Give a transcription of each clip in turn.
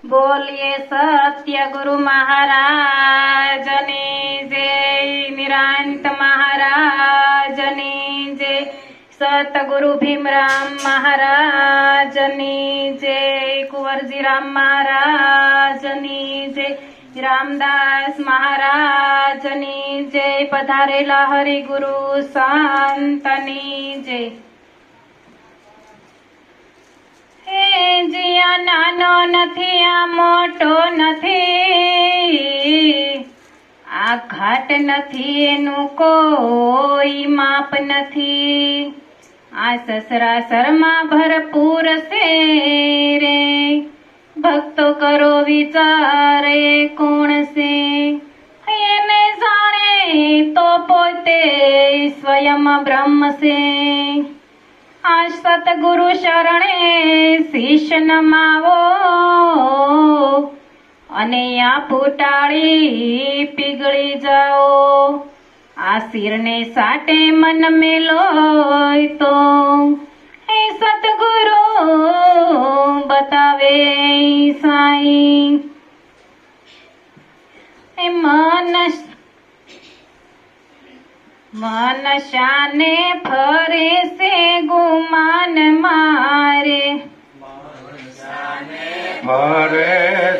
बोलिए सत्य गुरु महाराजनी जय, निरांत महाराजनी जय, सतगुरु भीमराम महाराजनी जय, कुंवरजी राम महाराजनी जय, रामदास महाराजनी जय, पधारेला हरि गुरु संतनी जय। हे जिया नानो નથી આ મોટો નથી, આ ઘાટ નથી એનું કોઈ માપ નથી, આ સસરા શર્મા ભરપૂર છે રે, ભક્તો કરો વિચારે કોણ છે, એને જાણે તો પોતે સ્વયં બ્રહ્મ છે, આ સતગુરુ શરણે શીશ નમાવો અને આ ફૂટાળી પીગળી જાઓ, આ શિરને સાટે મન મેલો તો એ સતગુરુ બતાવે સાઈ, એ મન શાને ફરે છે ગુમાન મારે, ફરે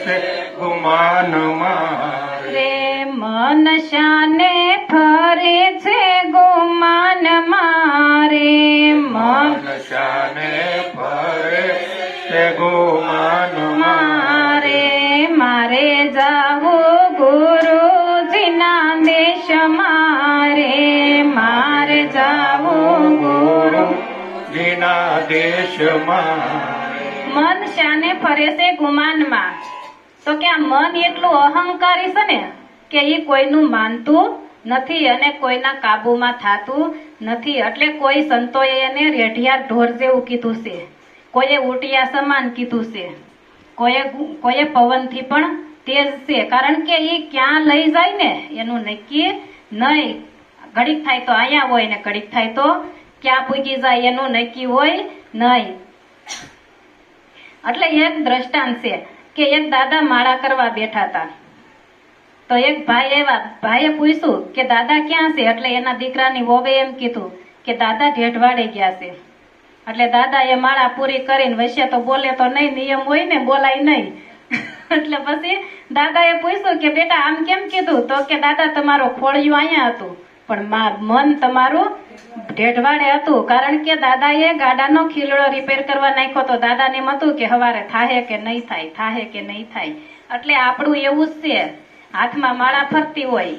છે ગુમાન મારે, મન શાને ફરે છે ગુમાન મારે, મન શાને ફરે છે ગુમાન મારે, મારે જાવું ગુરુજીના દેશ મારે, મારે જાવું ગુરુજીના દેશમાં, મન શાને ફરે છે ગુમાનમાં, તો કે આ મન એટલું અહંકારી છે ને કે એ કોઈનું માનતું નથી અને કોઈના કાબુમાં થતું નથી, એટલે કોઈ સંતોએ એને રેઢિયા ઢોર જેવું કીધું છે, કોઈએ ઉટિયા સમાન કીધું છે, કોઈએ પવનથી પણ તેજ છે, કારણ કે એ ક્યાં લઈ જાય ને એનું નક્કી નહીં, ઘડીક થાય તો અહીંયા હોય ને ઘડીક થાય તો ક્યાં પૂગી જાય એનું નક્કી હોય નહીં। એટલે એક દ્રષ્ટાંત છે કે એક દાદા માળા કરવા બેઠા હતા, તો એક ભાઈ એવા ભાઈએ પૂછ્યું કે દાદા ક્યાં છે, એટલે એના દીકરાની વોવે એમ કીધું કે દાદા ઢેઢવાડે ગયા છે, એટલે દાદા એ માળા પૂરી કરીને વૈશ્ય તો બોલે તો નહીં, નિયમ હોય ને બોલાય નહીં, એટલે પછી દાદાએ પૂછ્યું કે બેટા આમ કેમ કીધું, તો કે દાદા તમારો ખોળિયું અહીંયા હતું પણ મન તમારું ઢેઢવાડે હતું, કારણ કે દાદાએ ગાડાનો ખીલડો રિપેર કરવા નાખ્યો તો દાદાને એમ હતું કે હવારે થાહે કે નહીં થાય, થાહે કે નહીં થાય, એટલે આપણું એવું જ છે, હાથમાં માળા ફરતી હોય,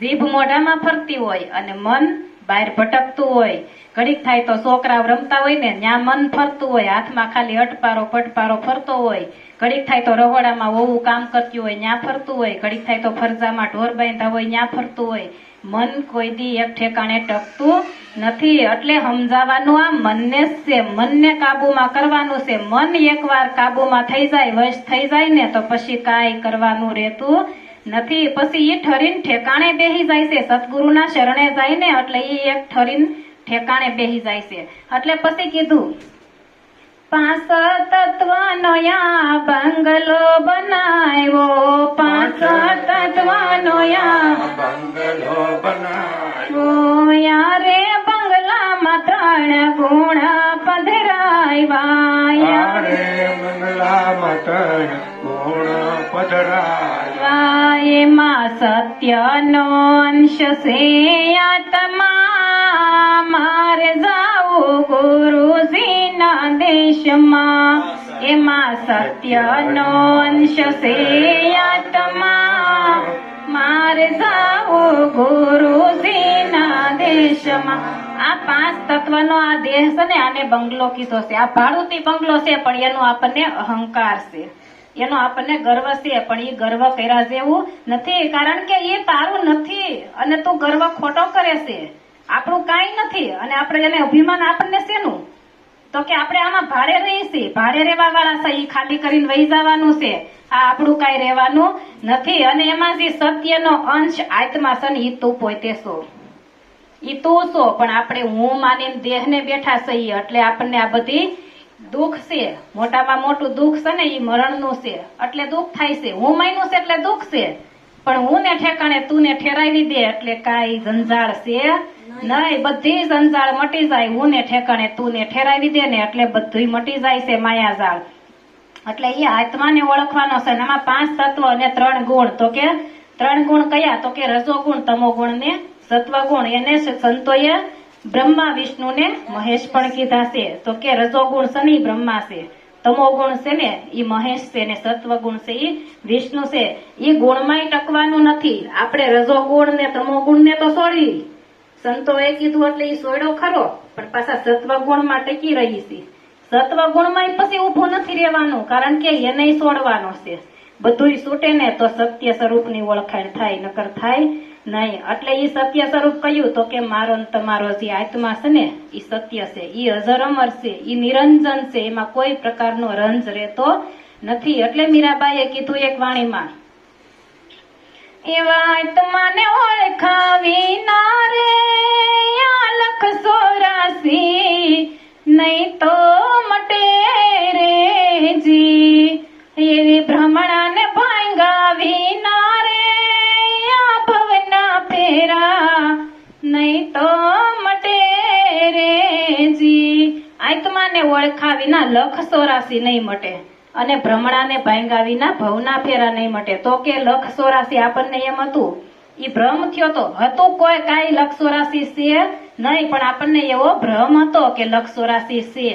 જીભ મોઢામાં ફરતી હોય અને મન બહાર ભટકતું હોય, ઘડીક થાય તો છોકરા રમતા હોય ને ત્યાં મન ફરતું હોય, હાથમાં ખાલી અટપારો પટપારો ફરતો હોય, ઘડીક થાય તો રહોડામાં વહુ કામ કરતી હોય ત્યાં ફરતું હોય, ઘડીક થાય તો ફરજામાં ઢોર બાંધ્યા હોય ત્યાં ફરતું હોય, મન કોઈ દી એક ઠેકાણે ટકતું નથી, એટલે સમજાવવાનું આ મનને જ છે, મનને કાબુમાં કરવાનું છે, મન એકવાર કાબુમાં થઈ જાય, વશ થઈ જાય ને તો પછી કાંઈ કરવાનું રહેતું નથી, પછી એ ઠરીને ઠેકાણે બેહી જાય છે, સદગુરુના શરણે જાય ને એટલે એ એક ઠરીને ઠેકાણે બેહી જાય છે, એટલે પછી કીધું 5 તત્વનો યા બંગલો બનાવ્યો, 5 તત્વનો યા બંગલો બનાવ્યો, યારે બંગલામાં 3 ગુણ પધરાવ્યા, યારે બંગલામાં 3 ગુણ પધરાવ્યા, એમાં સત્યનો અંશ છે આત્મા, મારે જાવું ગુરુજીના દેશમાં, એમાં સત્યનો અંશ છે આત્મા, મારે જાવું ગુરુજીના દેશમાં। આ 5 તત્વનો આ દેહ છે ને આને બંગલો કીધો છે, આ ભાડુતી બંગલો છે પણ એનો આપણને અહંકાર છે, એનો આપણને ગર્વ છે, પણ એ ગર્વ કર્યા જેવું નથી, કારણ કે એ તારું નથી અને તું ગર્વ ખોટો કરે છે, આપણું કાંઈ નથી અને આપણે એને અભિમાન આપણને શેનું, તો કે આપણે આમાં ભાડે રહી છીએ, ભાડે રહેવા વાળા છે, એ ખાલી કરીને વહી જવાનું છે, આ આપણું કાંઈ રહેવાનું નથી, અને એમાં જે સત્યનો અંશ આત્મા છે ને એ તું પોતે છો, ઈ તું છો, પણ આપણે હું માનીને દેહને બેઠા છીએ એટલે આપણને આ બધી દુઃખ છે, મોટામાં મોટું દુઃખ છે ને ઈ મરણનું છે, એટલે દુઃખ થાય છે. હું માન્યું છે એટલે દુઃખ છે, પણ હું ને ઠેકાણે તું ને ઠેરાવી દે એટલે કાંઈ જંજાળ છે નહીં. બધી જંજાળ મટી જાય. હું ને ઠેકાણે તું ને ઠેરાવી દે ને એટલે બધું મટી જાય છે માયાજાળ. એટલે એ આત્માને ઓળખવાનો છે. આમાં 5 તત્વ અને 3 ગુણ. તો કે 3 ગુણ કયા? તો કે રજોગુણ, તમોગુણ ને સત્વગુણ. એને સંતોએ બ્રહ્મા, વિષ્ણુ ને મહેશ પણ કીધા છે. તો કે રજોગુણ છે ને ઈ બ્રહ્મા છે, તમોગુણ છે ને ઈ મહેશ છે, ને સત્વગુણ છે ઈ વિષ્ણુ છે. ઈ ગુણમાંય ટકવાનું નથી. આપણે રજોગુણ ને તમોગુણ ને તો છોડી, સંતોએ કીધું એટલે ઈ છોડ્યો ખરો, પણ પાછા સત્વગુણ માં ટકી રહી છે. સત્વગુણ માં પછી ઉભું નથી રહેવાનું, કારણ કે એને છોડવાનો છે. બધું છૂટે ને તો સત્ય સ્વરૂપ ની ઓળખાણ થાય, નકર થાય નહીં. એટલે ઈ સત્ય સ્વરૂપ કયું? તો કે મારો ને તમારો જે આત્મા છે ને ઈ સત્ય છે, ઈ અજર અમર છે, ઈ નિરંજન છે, એમાં કોઈ પ્રકારનો રંજ રહેતો નથી. એટલે મીરાબાઈએ કીધું એક વાણીમાં, એવા આત્માને ઓળખાવી ના રે આ લખ 84 નહીં તો મટે રે જી. એવી ભ્રમણાને ભાંગાવી ના રે આ ભવના ફેરા નહીં તો મટે રે જી. આત્માને ઓળખાવી ના લખ 84 નહીં મટે, અને ભ્રમણાને ભાંગાવી ના ભવના ફેરા નહીં મટે. તો કે લખ 84 આપણને એમ હતું, ઈ ભ્રમ થયો તો હતું કોઈ કાંઈ લખ 84 છે નહીં, પણ આપણને એવો ભ્રમ હતો કે લખ 84 છે.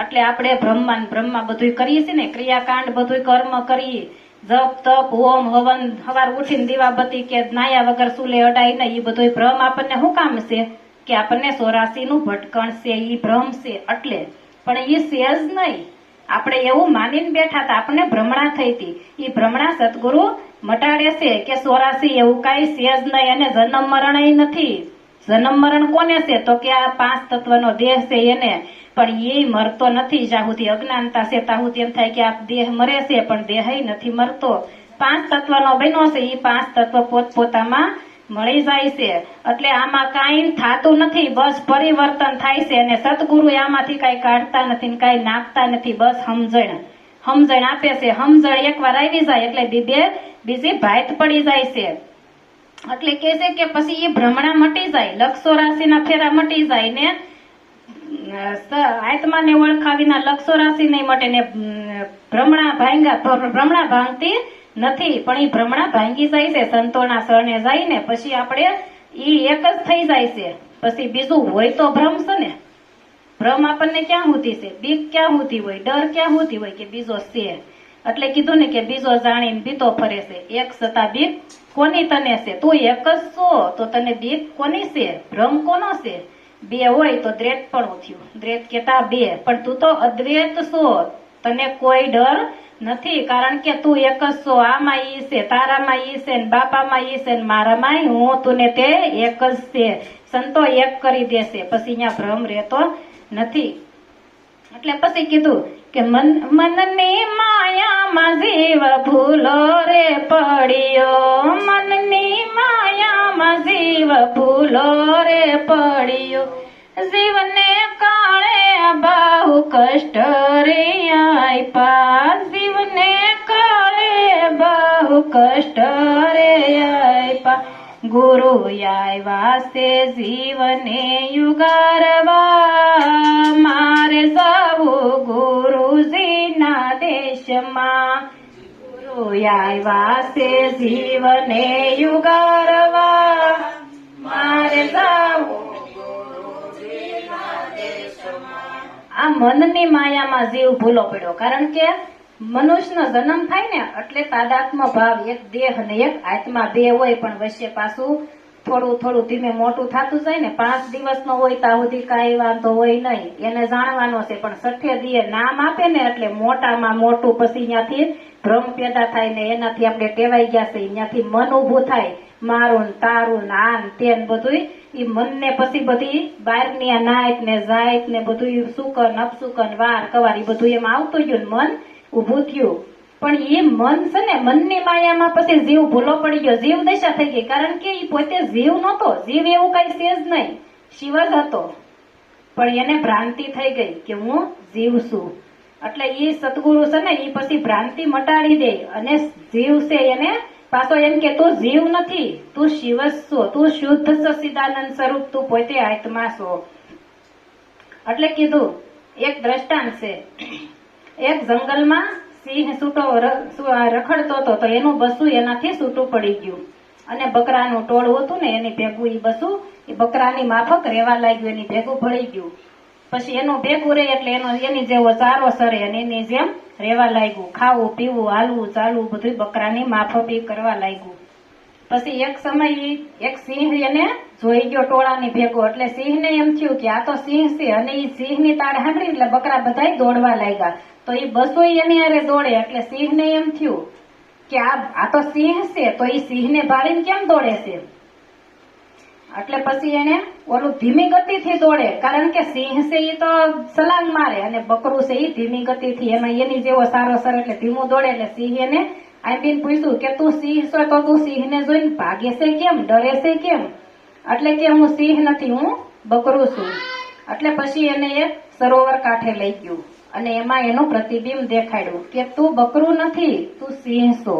એટલે આપણે બ્રહ્મા બધું કરીએ છીએ ને, ક્રિયાકાંડ બધું કર્મ કરીએ, જપ તપ હોમ હવન, સવાર ઉઠીને દીવાબત્તી કે નાયા વગર સુલે અડાઈ ને, એ બધું ભ્રમ આપણને શું કામ છે? કે આપણને 84 નું ભટકણ છે, ઈ ભ્રમ છે. એટલે પણ ઈ છે જ નહીં. આપણે એવું માનીને બેઠા હતા, આપણને ભ્રમણા થઈ હતી. ઈ ભ્રમણા સદગુરુ મટાડે છે કે 84 એવું કાંઈ છે જ નહીં, અને જન્મ મરણ નથી. જન્મ મરણ કોને છે? તો કે આ 5 તત્વનો દેહ છે એને. પણ એ મરતો નથી. જ્યાં સુધી અજ્ઞાનતા છે ત્યાં સુધી એમ થાય કે આ દેહ મરે છે, પણ દેહ નથી મરતો. 5 તત્વનો બન્યો છે, એ 5 તત્વ પોતપોતામાં મળી જાય છે. એટલે આમાં કાંઈ થાતું નથી, બસ પરિવર્તન થાય છે. અને સદગુરુ આમાંથી કાંઈ કાઢતા નથી ને કાંઈ નાખતા નથી, બસ સમજણ આપે છે. સમજણ એકવાર આવી જાય એટલે બીજી ભાત પડી જાય છે. એટલે કે છે કે પછી એ ભ્રમણા મટી જાય, લખ 84 ના ફેરા મટી જાય ને આત્માને ઓળખાવીના લખ 84 નહીં મટે ને ભ્રમણા ભાંગતી નથી. પણ એ ભ્રમણા ભાંગી જાય છે સંતોના શરણે જાય ને પછી આપણે ઈ એક જ થઈ જાય છે. પછી બીજું હોય તો ભ્રમ છે ને. ભ્રમ આપણને ક્યાં હોતી છે? બીક ક્યાં હોતી હોય? ડર ક્યાં હોતી હોય? કે બીજો છે. એટલે કીધું ને કે બીજો જાણીને બીતો ફરે છે. એક છતાં બીક કોની તને છે? તું એક જ છો તો તને બીક કોની છે? ભ્રમ કોનો છે? 2 હોય તો દ્વૈત પણ થયું. દ્વૈત કેતા 2, પણ તું તો અદ્વૈત છો, તને કોઈ ડર નથી, કારણ કે તું એક જ છો. આમાં ઈ છે, તારામાં ઈ છે, બાપામાં ઈ છે, મારામાં હું, તું ને તે એક જ છે. સંતો એક કરી દેશે, પછી અહીંયા ભ્રમ રહેતો નથી. એટલે પછી કીધું કે મનની માયામાં જીવ ભૂલો રે પડ્યો, મનની માયામાં જીવ ભૂલો રે પડ્યો, જીવને કાળે બહુ કષ્ટ રે આપ્યા, જીવને કાળે બહુ કષ્ટ રે આપ્યા, ગુરુ આવ્યા છે જીવને યુગારવા, મારે જવું ગુરુજીના દેશમાં, ગુરુ આવ્યા છે જીવને યુગારવા, મારે જવું ગુરુજીના દેશમાં. આ મનની માયામાં જીવ ભૂલો પડ્યો, કારણ કે મનુષ્યનો જન્મ થાય ને એટલે તાદાત્મ ભાવ, એક દેહ ને એક આત્મા 2 હોય, પણ વચ્ચે પાછું થોડું ધીમે મોટું થતું જાય ને. 5 દિવસનો હોય ત્યાં સુધી કાંઈ વાંધો હોય નહીં, એને જાણવાનો છે. પણ 6 દીએ નામ આપે ને એટલે મોટામાં મોટું, પછી ત્યાંથી ભ્રમ પેદા થાય ને એનાથી આપણે ટેવાઈ ગયા છે. ત્યાંથી મન ઉભું થાય, મારું ને તારું ને આન તેન બધું. ઈ મનને પછી બધી બહારની આ નાયત ને જાયત ને બધું સુકન અપસુકન વાર કવાર બધું એમાં આવતું ગયું, મન ઉભું થયું. પણ એ મન છે ને, મનની માયામાં પછી જીવ ભૂલો પડી ગયો, જીવ દશા થઈ ગઈ. કારણ કે એ પોતે જીવ નહોતો, જીવ એવું કઈ છે જ નહીં, શિવ જ હતો. પણ એને ભ્રાંતિ થઈ ગઈ કે હું જીવશું. એટલે ઈ સદગુરુ છે ને ઈ પછી ભ્રાંતિ મટાડી દે અને જીવ છે એને પાછો એમ કે તું જીવ નથી, તું શિવ જ છો, તું શુદ્ધ સચ્ચિદાનંદ સ્વરૂપ, તું પોતે આત્મા છો. એટલે કીધું એક દ્રષ્ટાંત છે. એક જંગલમાં સિંહ છૂટો રખડતો હતો તો એનું બસું એનાથી છૂટું પડી ગયું અને બકરાનું ટોળું હતું ને એની ભેગું ઈ બસું એ બકરાની માફક રહેવા લાગ્યું, એની ભેગું ભળી ગયું. પછી એનું ભેગું રહે એટલે એની જેવો ચારો સરે અને એની જેમ રહેવા લાગ્યું, ખાવું પીવું હાલવું ચાલવું બધું બકરાની માફક ઈ કરવા લાગ્યું. પછી એક સમય એક સિંહ એને જોઈ ગયો ટોળાની ભેગો, એટલે સિંહને એમ થયું કે આ તો સિંહ છે અને ઈ સિંહની તાળ સાંભળી એટલે બકરા બધાય દોડવા લાગ્યા. તો ઈ બસો એની હારે દોડે એટલે સિંહને એમ થયું કે આ તો સિંહ છે તો ઈ સિંહને ભાળીને કેમ દોડે છે. એટલે પછી એને ઓલું ધીમી ગતિથી દોડે, કારણ કે સિંહ છે ઈ તો સલાંગ મારે અને બકરું છે ઈ ધીમી ગતિથી, એમાં એની જેવો સારો સર એટલે ધીમું દોડે. એટલે સિંહ એને આંબીને પૂછ્યું કે તું સિંહ છો તો તું સિંહને જોઈને ભાગે છે કેમ, ડરે છે કેમ? એટલે કે હું સિંહ નથી, હું બકરું છું. એટલે પછી એને એક સરોવર કાંઠે લઈ ગયું અને એમાં એનું પ્રતિબિંબ દેખાડ્યું કે તું બકરું નથી, તું સિંહ છો.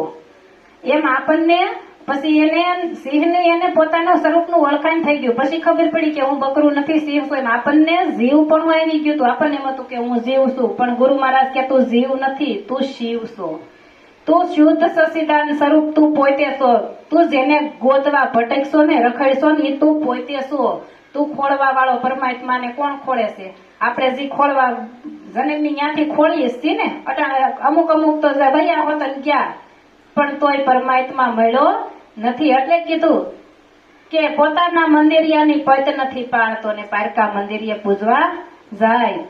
એમ આપણને પછી એને સિંહને એને પોતાના સ્વરૂપનું ઓળખાણ થઈ ગયું. પછી ખબર પડી કે હું બકરું નથી, સિંહ છું. એમ આપણને જીવ પણ આવી ગયું હતું. આપણને એમ હતું કે હું જીવ છું, પણ ગુરુ મહારાજ કે તું જીવ નથી, તું શિવ છો, તું શુદ્ધ સચ્ચિદાનંદ સ્વરૂપ, તું પોતે છો. તું જેને ગોતવા ભટકશો ને રખડશો ને તું પોતે છો. તું ખોળવા વાળો પરમાત્માને કોણ ખોળે છે? આપણે જે ખોળવા જન્મની ત્યાંથી ખોળીએ છીએ ને, અમુક તો વયા હોત ને ક્યાં, પણ તોય પરમાત્મા મળ્યો નથી. એટલે કીધું કે પોતાના મંદિરિયાની પત નથી પાડતો ને પારકા મંદિરિયે પૂજવા જાય.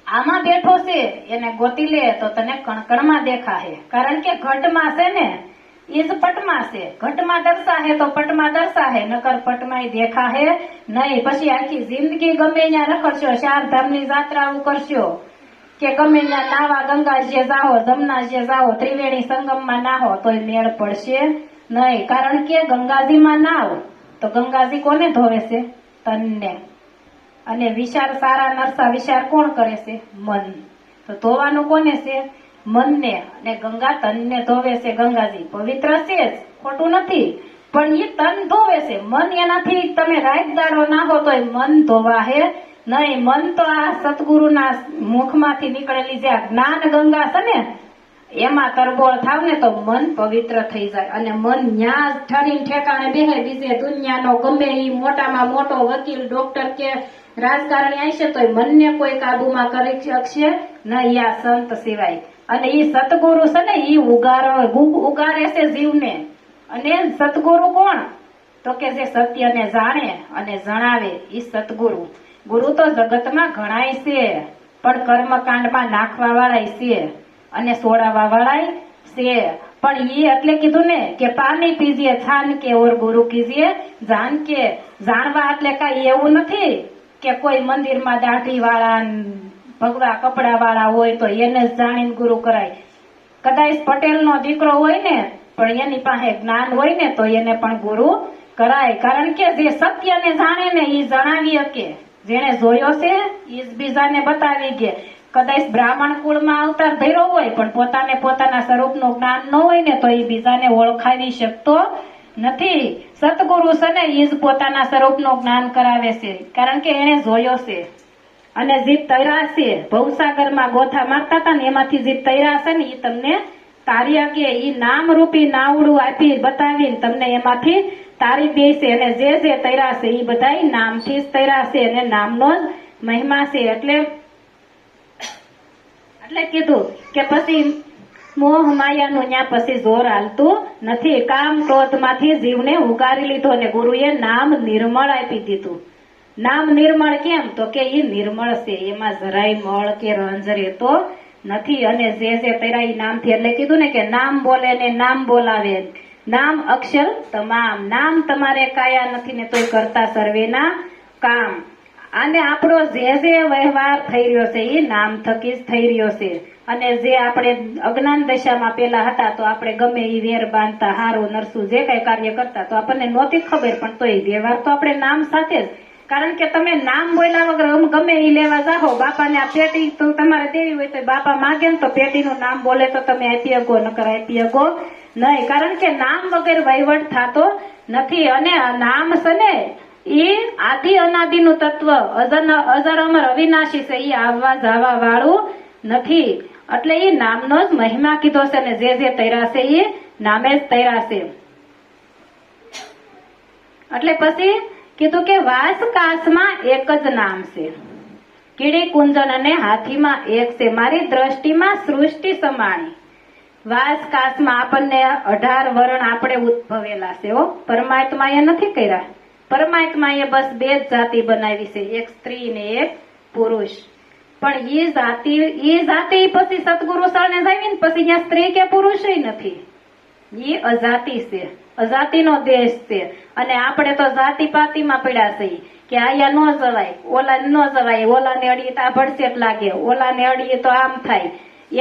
આમાં બેઠો છે એને ગોતી લે તો તને કણકણમાં દેખાશે, કારણ કે ઘટમાં છે ને એ જ પટમાં છે. ઘટમાં દર્શાહે તો પટમાં દર્શાહે, નકર પટમાં દેખાહે નહીં. પછી આખી જિંદગી ગમે ત્યાં રખડશો, 4 ધામની જાત્રાઓ કરશો કે ગમે ત્યાં નાવા ગંગાજીએ જાઓ, જમનાજીએ જાઓ, ત્રિવેણી સંગમમાં નાહો તોય મેળ પડશે નહીં. કારણ કે ગંગાજીમાં નાવ તો ગંગાજી કોને ધોવે છે? તનને. અને વિચાર સારા નરસા વિચાર કોણ કરે છે? મન. તો ધોવાનું કોને છે? મનને. અને ગંગા તનને ધોવે છે. ગંગાજી પવિત્ર છે જ, ખોટું નથી, પણ એ તન ધોવે છે. મન એનાથી તમે રાત દાડો નાહો તો મન ધોવાહે નહીં. મન તો આ સતગુરુના મુખમાંથી નીકળેલી જે જ્ઞાન ગંગા છે ને એમાં તરબોળ થાવ ને તો મન પવિત્ર થઈ જાય. અને મન ન્યા ઠરીને ઠેકાણે બેહે, બીજે દુનિયાનો ગમે એ મોટામાં મોટો વકીલ, ડોક્ટર કે રાજકારણી આવશે તો મનને કોઈ કાબુમાં કરી શકશે નહીં, આ સંત સિવાય. અને ઈ સતગુરુ છે ને ઈ ઉગારે છે જીવને. અને સતગુરુ કોણ? તો કે જે સત્યને જાણે અને જણાવે ઈ સતગુરુ. ગુરુ તો જગતમાં ઘણાય છે, પણ કર્મકાંડમાં નાખવા વાળાય છે અને સોડાવા વાળાય છે. પણ ઈ એટલે કીધું ને કે પાણી પીજીએ છાન કે ઓર ગુરુ કીજીએ જાન કે. જાણવા એટલે કઈ એવું નથી કે કોઈ મંદિરમાં દાઢી વાળા ભગવા કપડા વાળા હોય તો એને જ જાણીને ગુરુ કરાય. કદાચ પટેલ નો દીકરો હોય ને પણ એની પાસે જ્ઞાન હોય ને તો એને પણ ગુરુ કરાય. કારણ કે જે સત્યને જાણે ને એ જણાવી શકે, જેને જોયો છે એ જ બીજાને બતાવી દે. કદાચ બ્રાહ્મણ કુળમાં અવતાર ધર્યો હોય પણ પોતાને પોતાના સ્વરૂપનું જ્ઞાન ન હોય ને તો એ બીજાને ઓળખાવી શકતો નથી. સતગુરુ છે ને એ જ પોતાના સ્વરૂપનું જ્ઞાન કરાવે છે, કારણ કે એને જોયો છે. અને જે તૈરા છે ભવસાગરમાં ગોથા મારતા હતા ને એમાંથી જે તૈરા છે ને એ તમને તારી કે ઈ નામ રૂપી નાવડું આપી બતાવીને તમને એમાંથી તારી દે છે. અને જે તૈરા છે એ બધા નામથી જ તૈરા છે અને નામનો જ મહિમા છે. એટલે કીધું કે પછી મોહ માયાનું ન્યા પછી જોર હાલતું નથી. કામ ક્રોધ માંથી જીવને ઉગારી લીધો ને ગુરુએ નામ નિર્મળ આપી દીધું. નામ નિર્મળ કેમ? તો કે એ નિર્મળ છે, એમાં જરાય મળ કે રંજ રહેતો નથી. અને જે તૈરા ઈ નામથી, એટલે કીધું ને કે નામ બોલે ને નામ બોલાવે. નામ અક્ષર તમામ. નામ તમારે કાયા નથી ને તોય કરતા સર્વેના કામ. અને આપણો જે વ્યવહાર થઈ રહ્યો છે એ નામ થકી જ થઈ રહ્યો છે. અને જે આપણે અજ્ઞાન દશામાં પેલા હતા તો આપણે ગમે એ વેર બાંધતા, હારું નરસું જે કઈ કાર્ય કરતા તો આપણને નહોતી ખબર, પણ તો એ વ્યવહાર તો આપણે નામ સાથે જ. કારણ કે તમે નામ બોલ્યા વગર ગમે એ લેવા જાઓ, બાપાને આ પેટી તો તમારે દેવી હોય તો બાપા માગે ને તો પેટીનું નામ બોલે તો તમે આપી શકો, નકર આપી શકો નહીં. કારણ કે નામ વગર વહીવટ થતો નથી. અને નામ છે ને એ આદિ અનાદિનું તત્વ, અજર અમર અવિનાશી છે, એ આવવા જવા વાળું નથી. એટલે એ નામનો જ મહિમા કીધો છે ને જે તૈરાશે એ નામે જ તૈરાશે. એટલે પછી કીધું કે વાસ કાશમાં એક જ નામ છે, કીડી કુંજન અને હાથીમાં એક છે, મારી દ્રષ્ટિમાં સૃષ્ટિ સમાણી. વાસ કાશમાં આપણને 18 વર્ણ આપણે ઉદ્ભવેલા છે હો. પરમાત્મા એ નથી કર્યા. પરમાત્મા એ બસ 2 જ જાતિ બનાવી છે, એક સ્ત્રી ને એક પુરુષ. પણ એ જાતિ પછી સતગુરુ શરણે જાવી ને પછી અહીંયા સ્ત્રી કે પુરુષ નથી. એ અજાતિ છે, અજાતિનો દેશ છે. અને આપણે તો જાતિ પાતીમાં પડ્યા છે કે આયા ન જવાય, ઓલા ન જવાય, ઓલાને અડીએ તો આ ભડસેટ લાગે, ઓલાને અડીએ તો આમ થાય,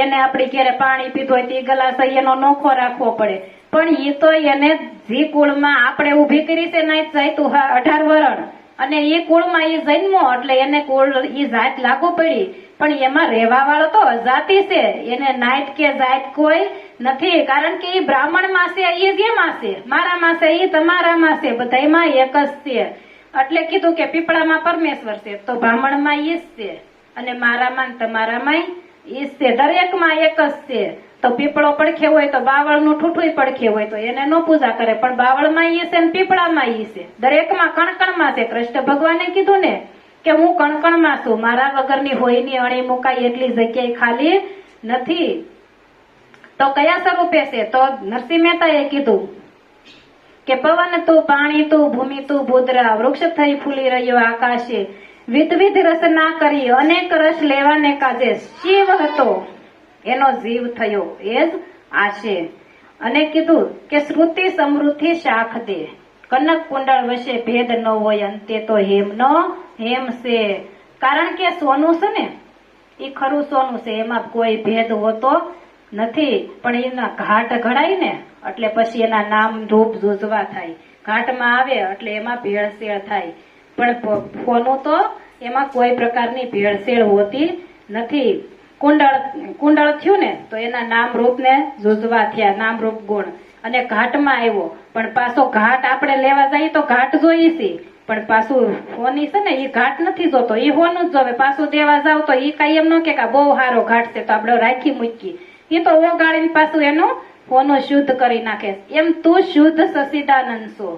એને આપડી ઘેરે પાણી પીધું હોય તે ગલાસ એનો નોખો રાખવો પડે. પણ એ તો એને જે કુળમાં આપણે ઉભી કરી છે ને જાય તું 18 વરણ, અને એ કુળમાં એ જન્મો એટલે એને કુળ એ જાત લાગુ પડી. પણ એમાં રહેવા વાળો તો અજાતિ છે, એને નાઈટ કે જાત કોઈ નથી. કારણ કે એ બ્રાહ્મણ માં છે, એ જેમાં છે, મારામાં છે, એ તમારામાં છે, બધામાં એક જ છે. એટલે કીધું કે પીપળામાં પરમેશ્વર છે તો બ્રાહ્મણમાં ઈ જ છે, અને મારામાં તમારામાં ઈ જ છે, દરેકમાં એક જ છે. તો પીપળો પડખે હોય તો બાવળનું ઠૂઠું પડખે હોય તો એને ન પૂજા કરે, પણ બાવળમાં ઈ છે ને પીપળામાં ઈ છે, દરેકમાં કણકણમાં છે. કૃષ્ણ ભગવાને કીધું ને કે હું કણકણમાં છું, મારા વગરની હોયની અણી મુકાય એટલી જગ્યાએ ખાલી નથી. તો કયા સ્વરૂપે છે? તો નરસિંહ મહેતાએ કીધું કે પવન તું, પાણી તું, ભૂમિ તું, ભૂદ્રા, વૃક્ષ થઈ ફૂલી રહ્યો આકાશે, વિધવિધ રસ ના કરી અનેક રસ લેવાને કાજે, શિવ હતો એનો જીવ થયો એ જ આશે. અને કીધું કે શ્રુતિ સમૃદ્ધિ શાખ દે, કનક કુંડળ વશે ભેદ ન હોય, અંતે તો હેમ નો હેમ છે. કારણ કે સોનું છે ને એ ખરું સોનું છે, એમાં કોઈ ભેદ હોતો નથી. પણ એના ઘાટ ઘડાય ને એટલે પછી એના નામ રૂપ જુજવા થાય, ઘાટમાં આવે એટલે એમાં ભેળસેળ થાય. પણ સોનું તો એમાં કોઈ પ્રકારની ભેળસેળ હોતી નથી. કુંડળ થયું ને તો એના નામ રૂપ ને જુજવા થયા, નામ રૂપ ગુણ. અને ઘાટમાં આવ્યો પણ પાછો ઘાટ આપણે લેવા જઈએ તો ઘાટ જોઈએ છે, પણ પાછું હોની છે ને એ ઘાટ નથી જોતો, એ હોનું જ જોવે. પાછું દેવા જાવ તો એ કઈ એમ ન કે બહુ સારો ઘાટ છે તો આપણે રાખી મૂકી, એ તો ઓગાળીને પાછું એનું હોનું શુદ્ધ કરી નાખે. એમ તું શુદ્ધ સસીદાનંદ છો.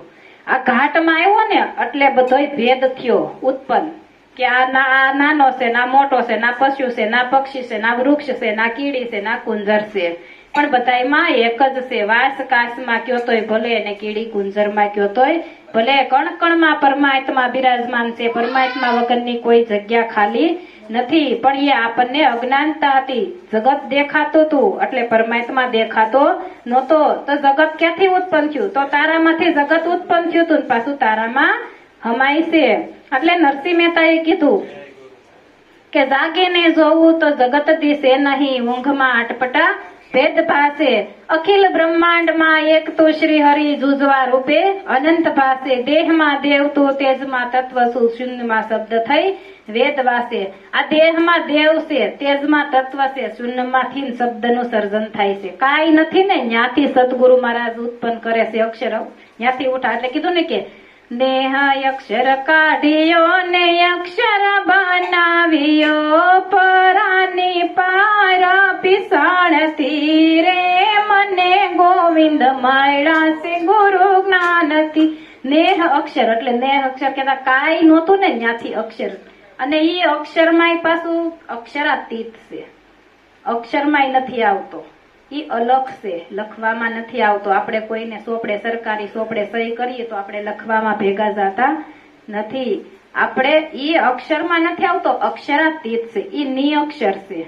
આ ઘાટમાં આવ્યો ને એટલે બધોય ભેદ થયો ઉત્પન્ન, કે આ નાનો છે, ના મોટો છે, ના પશુ છે, ના પક્ષી છે, ના વૃક્ષ છે, ના કીડી છે, ના કુંજર છે, પણ બધામાં એક જ છે. વાસ કાશમાં કયો તોય ભલે, અને કીડી કુંજરમાં કયો તોય ભલે, કણ કણમાં પરમાત્મા બિરાજમાન છે. પરમાત્મા વગરની કોઈ જગ્યા ખાલી નથી. પણ એ આપણને અજ્ઞાનતા હતી, જગત દેખાતું હતું એટલે પરમાત્મા દેખાતો નહોતો. તો જગત ક્યાંથી ઉત્પન્ન થયું? તો તારામાંથી જગત ઉત્પન્ન થયું હતું, પાછું તારામાં હમાય છે. એટલે નરસિંહ મહેતાએ કીધું કે જાગીને જોવું તો જગત દિશે નહીં, ઊંઘમાં આટપટા ભેદ ભાસે. અખિલ બ્રહ્માંડમાં એક તો શ્રી હરિ જુજવા રૂપે અનંત ભાસે. દેહમાં દેવ તું, તેજમાં તત્વ શું, શૂન્યમાં શબ્દ થઈ વેદ વાસે. આ દેહમાં દેવ છે, તેજમાં તત્વ છે, શૂન્યમાંથી શબ્દનું સર્જન થાય છે. કાંઈ નથી ને ત્યાંથી સદગુરુ મહારાજ ઉત્પન્ન કરે છે અક્ષર, ત્યાંથી ઉઠા. એટલે કીધું ને કે દેહ અક્ષર કાઢ્યો ને અક્ષર બનાવ્યો, પરાની પાર પીસાણથી રે, મને ગોવિંદ મળ્યા છે ગુરુ જ્ઞાનથી. નેહ અક્ષર એટલે નેહ અક્ષર કેતા કાંઈ નહોતું ને ત્યાંથી અક્ષર. અને ઈ અક્ષરમાંય પાછું અક્ષરાતીત છે, અક્ષરમાંય નથી આવતો, ઈ અલખ છે, લખવામાં નથી આવતો. આપણે કોઈને સોપડે, સરકારી સોપડે સહી કરીએ તો આપણે લખવામાં ભેગા જતા નથી. આપણે ઈ અક્ષરમાં નથી આવતો, અક્ષરાતીત છે, ઈ નિઅક્ષર છે,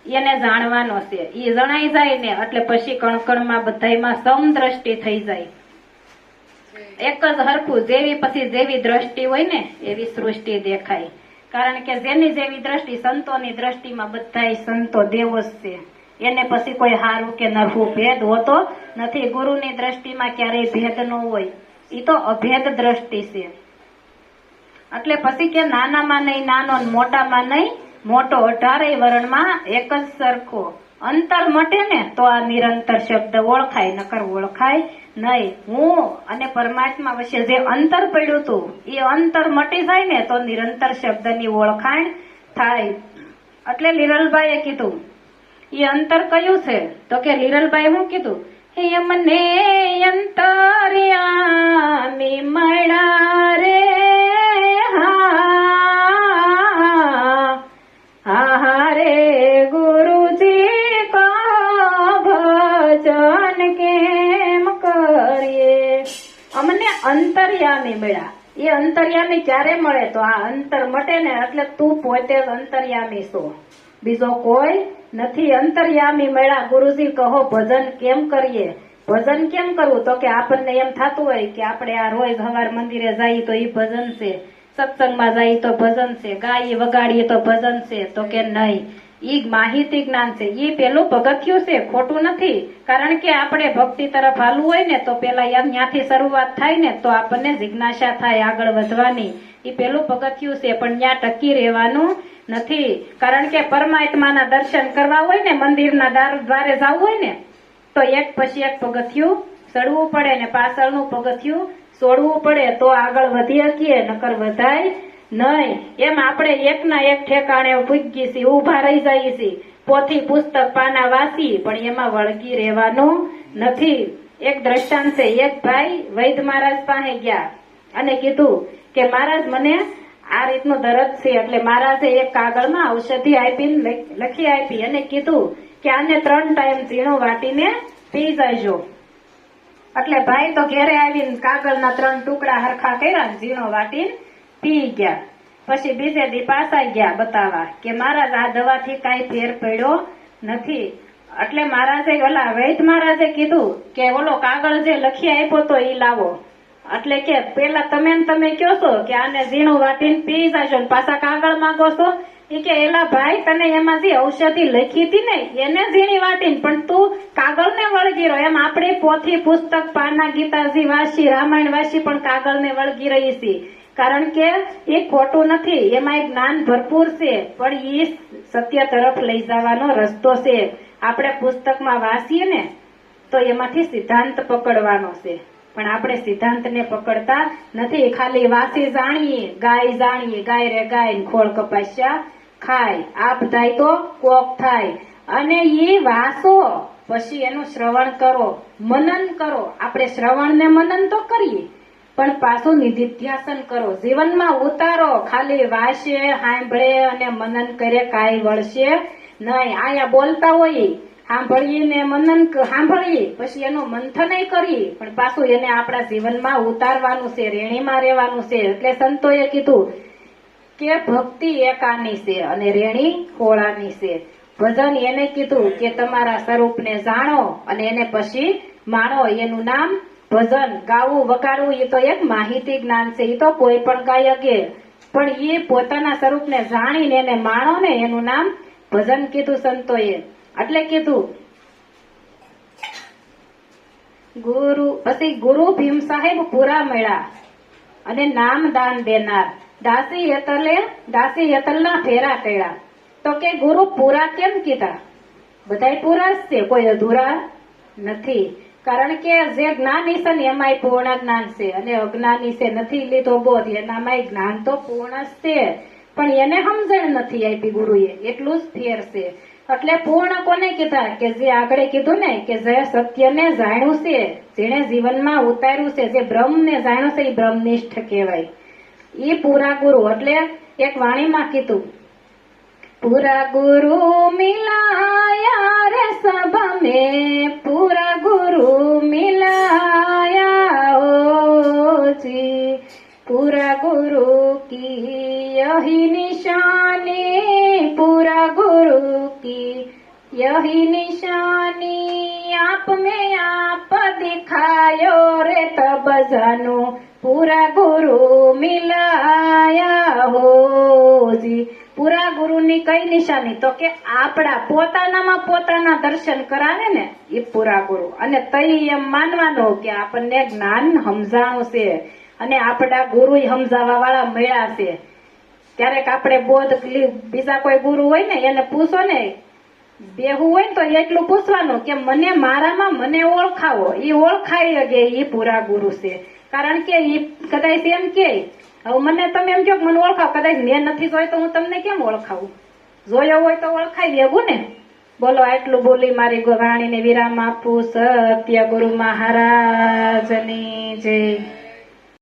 એને જાણવાનો છે. ઈ જણાઈ જાય ને એટલે પછી કણકણમાં બધાયમાં સમદ્રષ્ટિ થઈ જાય, એક જ હરખું. જેવી પછી જેવી દ્રષ્ટિ હોય ને એવી સૃષ્ટિ દેખાય. કારણ કે જેની જેવી દ્રષ્ટિ, સંતોની દ્રષ્ટિમાં બધાય સંતો દેવો જ છે, એને પછી કોઈ હારું કે નરહું ભેદ હોતો નથી. ગુરુની દ્રષ્ટિમાં ક્યારેય ભેદ ન હોય, ઈ તો અભેદ દ્રષ્ટિ છે. એટલે પછી કે નાનામાં નહીં નાનો ને મોટામાં નહીં મોટો, 18 વર્ણમાં એક જ સરખો. અંતર મટે ને તો આ નિરંતર શબ્દ ઓળખાય, નકર ઓળખાય નહીં. હું અને પરમાત્મા વચ્ચે જે અંતર પડ્યું હતું એ અંતર મટી જાય ને તો નિરંતર શબ્દની ઓળખાણ થાય. એટલે લીરલબાઈએ કીધું એ અંતર કયું છે? તો કે લીરલબાઈ શું કીધું? હે મને અંતર્યામી મળ્યા રે, હા રે ગુરુજી કો ભજન કેમ કરીએ. અમને અંતર્યામી મળ્યા. એ અંતર્યામી ક્યારે મળે? તો આ અંતર મટે ને એટલે તું પોતે જ અંતર્યામી છો, બીજો કોઈ નથી. અંતર્યામી મળ્યા ગુરુજી કહો ભજન કેમ કરીએ. ભજન કેમ કરવું? તો કે આપણને એમ થતું હોય કે આપણે આ રોજ સવાર મંદિરે જઈએ તો એ ભજન છે, સત્સંગમાં જઈએ તો ભજન છે, ગાઈએ વગાડીએ તો ભજન છે. તો કે નહીં, ઈ માહિતી જ્ઞાન છે. ઈ પેલું પગથિયું છે, ખોટું નથી. કારણ કે આપણે ભક્તિ તરફ હાલવું હોય ને તો પેલા ત્યાંથી શરૂઆત થાય ને તો આપણને જિજ્ઞાસા થાય આગળ વધવાની. ઈ પેલું પગથિયું છે, પણ ત્યાં ટકી રહેવાનું નથી. કારણ કે પરમાત્માના દર્શન કરવા હોય ને, મંદિરના દ્વારે જવું હોય ને તો એક પછી એક પગથિયું ચડવું પડે ને પાછળનું પગથિયું છોડવું પડે તો આગળ વધી શકીએ, નકર વધાય નહીં. એમ આપણે એકના એક ઠેકાણે પૂગી છીએ, ઉભા રહી જઈએ છીએ, પોથી પુસ્તક પાના વાંચી પણ એમાં વળગી રહેવાનું નથી. એક દ્રષ્ટાંત છે. એક ભાઈ વૈદ મહારાજ પાસે ગયા અને કીધું કે મહારાજ મને આ રીતનું દર્દ છે. એટલે મહારાજે એક કાગળમાં ઔષધિ આપીને લખી આપી અને કીધું કે આને 3 ટાઈમ ઝીણું વાટીને પી જાયજો. એટલે ભાઈ તો ઘેરે આવીને કાગળના 3 ટુકડા હરખા કર્યા, ઝીણો વાટીને પી ગયા. પછી બીજે દી પાછા ગયા બતાવવા કે મહારાજ આ દવાથી કાંઈ ફેર પડ્યો નથી. એટલે મહારાજે ઓલા વૈદ મહારાજે કીધું કે ઓલો કાગળ જે લખી આપ્યો તો ઈ લાવો. એટલે કે પેલા તમે કયો છો કે આને ઝીણું વાટીને પી જાશો ને પાછા કાગળ માંગો છો? એ કે એલા ભાઈ તને એમાં જે ઔષધિ લખી હતી ને એને ઝીણી વાટીને, પણ તું કાગળને વળગી રહ્યો. એમ આપણે પોથી પુસ્તક પાના ગીતાજી વાંચી, રામાયણ વાંચી પણ કાગળને વળગી રહી છે. કારણ કે એ ખોટું નથી, એમાં એક જ્ઞાન ભરપૂર છે, પણ એ સત્ય તરફ લઈ જવાનો રસ્તો છે. આપણે પુસ્તકમાં વાંચીએ ને તો એમાંથી સિદ્ધાંત પકડવાનો છે, પણ આપણે સિદ્ધાંતને પકડતા નથી. ખાલી વાંચી જાણીએ, ગાય રે ગાય ખોળ કપાસ્યા ખાય, આપ થાય તો કોક થાય. અને એ વાંચો પછી એનું શ્રવણ કરો, મનન કરો. આપણે શ્રવણ ને મનન તો કરીએ પણ પાછું નિધિધ્યાસન કરો, જીવનમાં ઉતારો. ખાલી વાંચે, સાંભળે અને મનન કરે કાંઈ વળશે નહીં. આયા બોલતા હોય સાંભળીએ ને મનન સાંભળીએ પછી એનું મંથન કરીએ પણ પાછું એને આપણા જીવનમાં ઉતારવાનું છે, રેણીમાં રહેવાનું છે. એટલે સંતોએ કીધું કે ભક્તિ એકાની છે અને રેણી ખોળાની છે. ભજન એને કીધું કે તમારા સ્વરૂપને જાણો અને એને પછી માણો. એનું નામ ભજન. ગાવું વગાડવું એ તો એક માહિતી જ્ઞાન છે, એ તો કોઈ પણ ગાય શકે, પણ એ પોતાના સ્વરૂપને જાણીને એને માણો ને એનું નામ ભજન કીધું સંતોએ. એટલે કીધું પછી ગુરુ ભીમ સાહેબ પૂરા મળ્યા અને નામ દાન દેનાર. દાસી યતલના ફેરા કર્યા. તો કે ગુરુ પૂરા કેમ કીધા? બધાય પૂરા જ છે, કોઈ અધૂરા નથી. કારણ કે જે જ્ઞાની છે ને એમાંય પૂર્ણ જ્ઞાન છે અને અજ્ઞાની છે નથી લીધો બોધ એનામાંય જ્ઞાન તો પૂર્ણ જ છે, પણ એને સમજણ નથી આપી ગુરુએ, એટલું જ ફેર છે. એટલે પૂર્ણ કોને કીધા? કે જે આગળ કીધું ને કે જે સત્યને જાણ્યું છે, જેને જીવનમાં ઉતાર્યું છે, જે બ્રહ્મને જાણ્યું છે એ બ્રહ્મનિષ્ઠ કહેવાય. એ પૂરા ગુરુ. એટલે એક વાણીમાં કીધું પૂરા ગુરુ મિલાયા રે સભ મેં, પૂરા ગુરુ મિલાયા ઓ જી, પૂરા ગુરુ કી યહી નિશાની, પૂરા ગુરુ કી યહી નિશાની, આપ में आप दिखायो रे तब जानो, पूरा गुरु मिलाया हो જી. પૂરા ગુરુની કઈ નિશાની? તો કે આપણા પોતાનામાં પોતાના દર્શન કરાવે ને એ પૂરા ગુરુ. અને તઈ એમ માનવાનું કે આપણને જ્ઞાન સમજાણું છે અને આપણા ગુરુ સમજાવવા વાળા મળ્યા છે. ક્યારેક આપણે બોધ બીજા કોઈ ગુરુ હોય ને એને પૂછો ને, બેહું હોય ને તો એટલું પૂછવાનું કે મને મારામાં મને ઓળખાવો. ઈ ઓળખાઈ કે ઈ પૂરા ગુરુ છે. કારણ કે ઈ કદાચ એમ કે હવે મને તમે એમ કહો કે મને ઓળખાવ, કદાચ મેં નથી જોઈ તો હું તમને કેમ ઓળખાવું? જોયો હોય તો ઓળખાઈ દેવું ને. બોલો, આટલું બોલી મારી વાણીને વિરામ આપું. સત્ય ગુરુ મહારાજની જય.